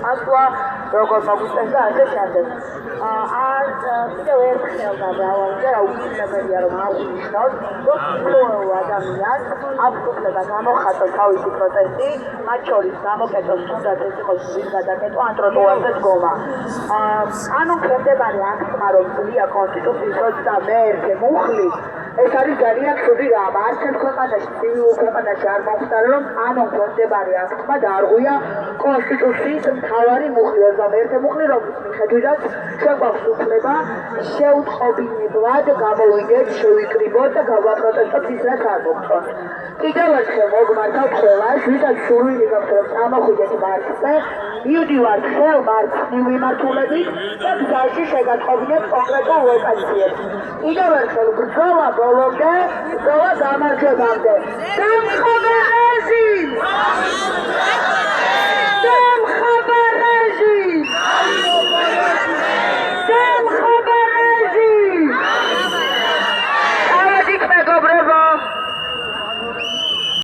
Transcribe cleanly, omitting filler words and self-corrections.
ასლა როგორ მოგვიწევს და ასე შემდეგ. კიდევ ერთხელ დავავალე რა უცნებელია რომ აღნიშნოთ, რომ ყოველ ადამიანს აქვს უფლება გამოხატოს თავისი პროტესტი, მათ შორის გამოკეთოს თუნდაც ეს იყოს გზის გადაკეთვა ან ტროტუარზე დგომა. კანონქვემდებარე აქტმა რომ ძლია კონსტიტუციის 21 მუხლი ეს არის ძალიან ცუდი რამ. არც ერთ ქვეყანაში, civilized ქვეყანაში არ მოხდა რომ კანონქვემდებარე აქტმა დაარღვია კონსტიტუციის მთავარი მუხლი 21 მუხლი, რომლის მიხედვითაც ჩვენ გვაქვს უფლება შეუტყობინებლად გამოვიდეთ, შევიკრიბოთ და გავაპროტესტოთ ის, რაც არ მოგვწონს. კიდევ ერთხელ მოგმართავთ ყველას, ვისაც სურვილი გაქვთ რომ წამოხვიდეთ მარცხზე, მივდივართ ხელ მარცხნივ მიმართულებით და გზაში შეგატყობინეთ კონკრეტულ ლოკაციებს. კიდევ ერთხელ ბრძოლა ბოლომდე, ბრძოლა გამარჯვებამდე. დამხობე რეჟიმს!